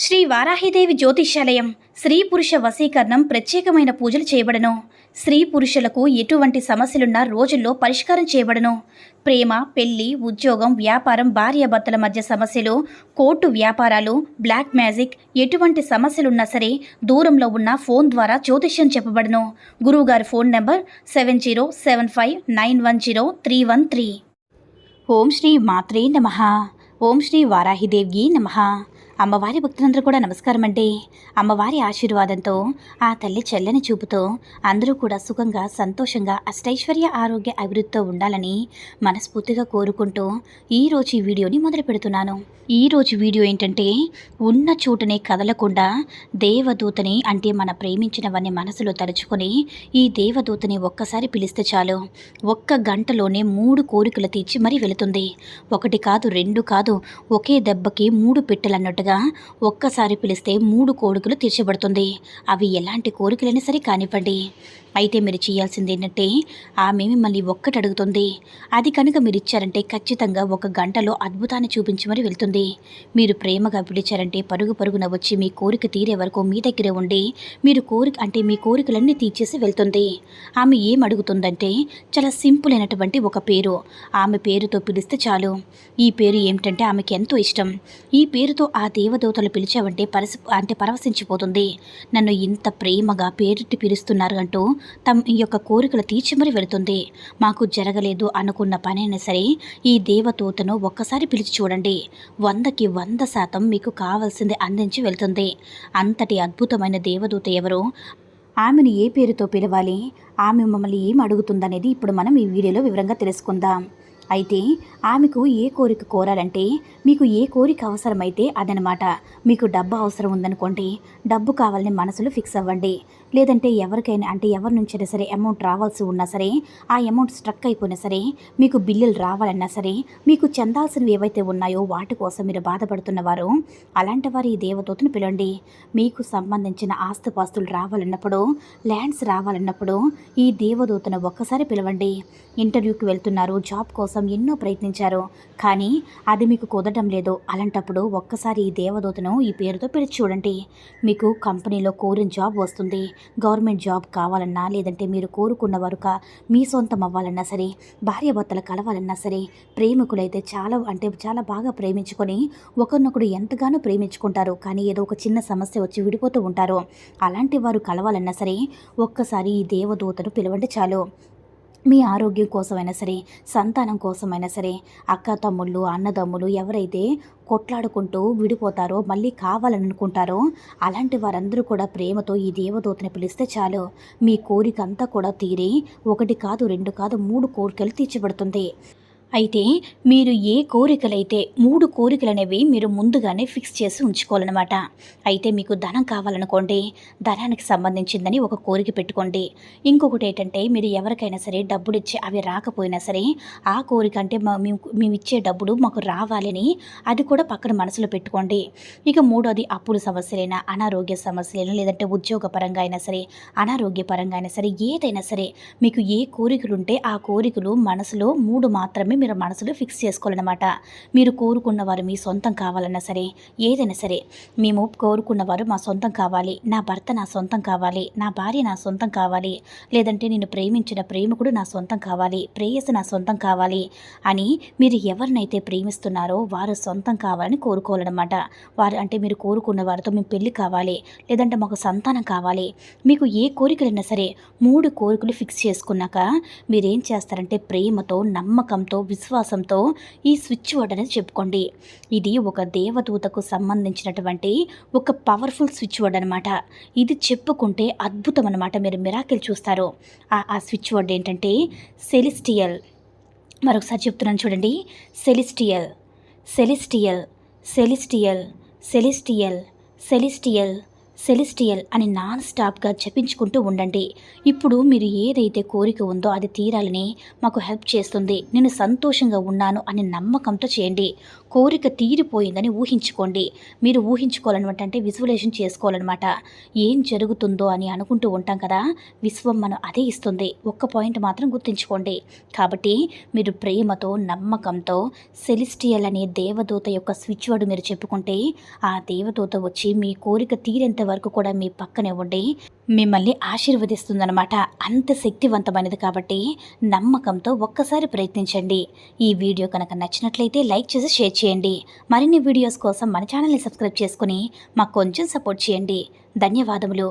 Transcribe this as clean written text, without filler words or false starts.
శ్రీ వారాహిదేవి జ్యోతిష్యాలయం స్త్రీ పురుష వశీకరణం ప్రత్యేకమైన పూజలు చేయబడను. స్త్రీ పురుషులకు ఎటువంటి సమస్యలున్నా రోజుల్లో పరిష్కారం చేయబడను. ప్రేమ, పెళ్లి, ఉద్యోగం, వ్యాపారం, భార్యాభర్తల మధ్య సమస్యలు, కోర్టు వ్యాపారాలు, బ్లాక్ మ్యాజిక్, ఎటువంటి సమస్యలున్నా సరే దూరంలో ఉన్న ఫోన్ ద్వారా జ్యోతిష్యం చెప్పబడను. గురువుగారి ఫోన్ నంబర్ 7075910313. ఓం శ్రీ మాత్రే నమః. ఓం శ్రీ వారాహిదేవి నమః. అమ్మవారి భక్తులందరూ కూడా నమస్కారం అండి. అమ్మవారి ఆశీర్వాదంతో, ఆ తల్లి చల్లని చూపుతో అందరూ కూడా సుఖంగా, సంతోషంగా, అష్టైశ్వర్య, ఆరోగ్య, అభివృద్ధితో ఉండాలని మనస్ఫూర్తిగా కోరుకుంటూ ఈరోజు ఈ వీడియోని మొదలు పెడుతున్నాను. ఈరోజు వీడియో ఏంటంటే, ఉన్న చోటునే కదలకుండా దేవదూతని, అంటే మన ప్రేమించినవన్నీ మనసులో తలుచుకొని ఈ దేవదూతని ఒక్కసారి పిలిస్తే చాలు, ఒక్క గంటలోనే 3 కోరికలు తీర్చి మరీ వెళుతుంది. 1 కాదు, 2 కాదు, ఒకే దెబ్బకి 3 పిట్టలన్నట్టుగా ఒక్కసారి పిలిస్తే 3 కోరికలు తీర్చబడుతుంది. అవి ఎలాంటి కోరికలైనా సరే కానివ్వండి. అయితే మీరు చేయాల్సింది ఏంటంటే, ఆమె మిమ్మల్ని ఒక్కటి అడుగుతుంది. అది కనుక మీరు ఇచ్చారంటే ఖచ్చితంగా 1 గంటలో అద్భుతాన్ని చూపించి మరి వెళ్తుంది. మీరు ప్రేమగా పిలిచారంటే పరుగు పరుగున వచ్చి మీ కోరిక తీరే వరకు మీ దగ్గరే ఉండి మీరు మీ కోరికలన్నీ తీర్చేసి వెళ్తుంది. ఆమె ఏం అడుగుతుందంటే, చాలా సింపుల్ అయినటువంటి ఒక పేరు. ఆమె పేరుతో పిలిస్తే చాలు. ఈ పేరు ఏమిటంటే ఆమెకి ఎంతో ఇష్టం. ఈ పేరుతో ఆ దేవదూతలు పిలిచావంటే పరవశించిపోతుంది. నన్ను ఇంత ప్రేమగా పేరుట్టి పిలుస్తున్నారు అంటూ తమ యొక్క కోరికలు తీర్చి మరి వెళుతుంది. మాకు జరగలేదు అనుకున్న పనైనా సరే ఈ దేవదూతను ఒక్కసారి పిలిచి చూడండి, 100కి 100% మీకు కావాల్సింది అందించి వెళ్తుంది. అంతటి అద్భుతమైన దేవదూత ఎవరు, ఆమెను ఏ పేరుతో పిలవాలి, ఆమె మమ్మల్ని ఏం అడుగుతుందనేది ఇప్పుడు మనం ఈ వీడియోలో వివరంగా తెలుసుకుందాం. అయితే ఆమెకు ఏ కోరిక కోరాలంటే, మీకు ఏ కోరిక అవసరమైతే అదనమాట. మీకు డబ్బు అవసరం ఉందనుకోండి, డబ్బు కావాలని మనసులో ఫిక్స్ అవ్వండి. లేదంటే ఎవరికైనా, ఎవరి నుంచైనా సరే అమౌంట్ రావాల్సి ఉన్నా సరే, ఆ అమౌంట్ స్ట్రక్ అయిపోయినా సరే, మీకు బిల్లులు రావాలన్నా సరే, మీకు చెందాల్సినవి ఏవైతే ఉన్నాయో వాటి కోసం మీరు బాధపడుతున్నవారు, అలాంటి వారు ఈ దేవదూతను పిలవండి. మీకు సంబంధించిన ఆస్తుపాస్తులు రావాలన్నప్పుడు, ల్యాండ్స్ రావాలన్నప్పుడు ఈ దేవదూతను ఒక్కసారి పిలవండి. ఇంటర్వ్యూకి వెళ్తున్నారు, జాబ్ కోసం ఎన్నో ప్రయత్నించారు, కానీ అది మీకు కుదరడం లేదు. అలాంటప్పుడు ఒక్కసారి ఈ దేవదూతను ఈ పేరుతో పిలిచి చూడండి. మీకు కంపెనీలో కోరిన జాబ్ వస్తుంది. గవర్నమెంట్ జాబ్ కావాలన్నా, లేదంటే మీరు కోరుకున్నవారు మీ సొంతం అవ్వాలన్నా సరే, భార్యాభర్తలు కలవాలన్నా సరే, ప్రేమికులైతే చాలా బాగా ప్రేమించుకొని ఒకరినొకరు ఎంతగానో ప్రేమించుకుంటారు, కానీ ఏదో ఒక చిన్న సమస్య వచ్చి విడిపోతూ ఉంటారు. అలాంటి వారు కలవాలన్నా సరే ఒక్కసారి ఈ దేవదూతను పిలవండి చాలు. మీ ఆరోగ్యం కోసమైనా సరే, సంతానం కోసమైనా సరే, అక్క తమ్ముళ్ళు, అన్నదమ్ములు ఎవరైతే కొట్లాడుకుంటూ విడిపోతారో, మళ్ళీ కావాలని అనుకుంటారో, అలాంటి వారందరూ కూడా ప్రేమతో ఈ దేవదూతని పిలిస్తే చాలు, మీ కోరిక అంతా కూడా తీరి 1 కాదు, 2 కాదు, 3 కోరికలు తీర్చబడుతుంది. అయితే మీరు ఏ కోరికలైతే 3 కోరికలు అనేవి మీరు ముందుగానే ఫిక్స్ చేసి ఉంచుకోవాలన్నమాట. అయితే మీకు ధనం కావాలనుకోండి, ధనానికి సంబంధించిందని ఒక కోరిక పెట్టుకోండి. ఇంకొకటి ఏంటంటే, మీరు ఎవరికైనా సరే డబ్బులు ఇచ్చి అవి రాకపోయినా సరే, ఆ కోరిక అంటే మేము ఇచ్చే డబ్బులు మాకు రావాలని అది కూడా పక్కన మనసులో పెట్టుకోండి. ఇక 3వది అప్పుల సమస్యలైనా, అనారోగ్య సమస్యలైనా, లేదంటే ఉద్యోగపరంగా అయినా సరే, అనారోగ్యపరంగా అయినా సరే, ఏదైనా సరే మీకు ఏ కోరికలు ఉంటే ఆ కోరికలు మనసులో 3 మాత్రమే మీరు మనసులో ఫిక్స్ చేసుకోవాలన్నమాట. మీరు కోరుకున్నవారు మీ సొంతం కావాలన్నా సరే, ఏదైనా సరే, మేము కోరుకున్నవారు మా సొంతం కావాలి, నా భర్త నా సొంతం కావాలి, నా భార్య నా సొంతం కావాలి, లేదంటే నేను ప్రేమించిన ప్రేమికుడు నా సొంతం కావాలి, ప్రేయసి నా సొంతం కావాలి అని మీరు ఎవరినైతే ప్రేమిస్తున్నారో వారు సొంతం కావాలని కోరుకోవాలన్నమాట. మీరు కోరుకున్న వారితో మేము పెళ్లి కావాలి, లేదంటే మాకు సంతానం కావాలి, మీకు ఏ కోరికలైనా సరే 3 కోరికలు ఫిక్స్ చేసుకున్నాక మీరేం చేస్తారంటే, ప్రేమతో, నమ్మకంతో, విశ్వాసంతో ఈ స్విచ్ వర్డ్ అనేది చెప్పుకోండి. ఇది ఒక దేవదూతకు సంబంధించినటువంటి ఒక పవర్ఫుల్ స్విచ్ వర్డ్ అనమాట. ఇది చెప్పుకుంటే అద్భుతం అనమాట, మీరు మిరాకిల్ చూస్తారు. ఆ స్విచ్ వర్డ్ ఏంటంటే సెలిస్టియల్. మరొకసారి చెప్తున్నాను చూడండి, celestial, celestial, celestial, celestial, celestial, celestial అని నాన్ స్టాప్గా జపించుకుంటూ ఉండండి. ఇప్పుడు మీరు ఏదైతే కోరిక ఉందో అది తీరాలని మాకు హెల్ప్ చేస్తుంది, నేను సంతోషంగా ఉన్నాను అని నమ్మకంతో చేయండి. కోరిక తీరిపోయిందని ఊహించుకోండి. మీరు ఊహించుకోవాలన్నమాట, అంటే విజువలైజేషన్ చేసుకోవాలన్నమాట. ఏం జరుగుతుందో అని అనుకుంటూ ఉంటాం కదా, విశ్వం మనం అదే ఇస్తుంది. ఒక్క పాయింట్ మాత్రం గుర్తుంచుకోండి. కాబట్టి మీరు ప్రేమతో, నమ్మకంతో సెలిస్టియల్ అనే దేవదూత యొక్క స్విచ్ వర్డ్ మీరు చెప్పుకుంటే, ఆ దేవదూత వచ్చి మీ కోరిక తీరేంత వరకు కూడా మీ పక్కనే ఉండి మిమ్మల్ని ఆశీర్వదిస్తుందన్నమాట. అంత శక్తివంతమైనది. కాబట్టి నమ్మకంతో ఒక్కసారి ప్రయత్నించండి. ఈ వీడియో కనుక నచ్చినట్లయితే లైక్ చేసి షేర్ చేయండి. మరిన్ని వీడియోస్ కోసం మన ఛానల్ని సబ్స్క్రైబ్ చేసుకుని మాకు కొంచెం సపోర్ట్ చేయండి. ధన్యవాదములు.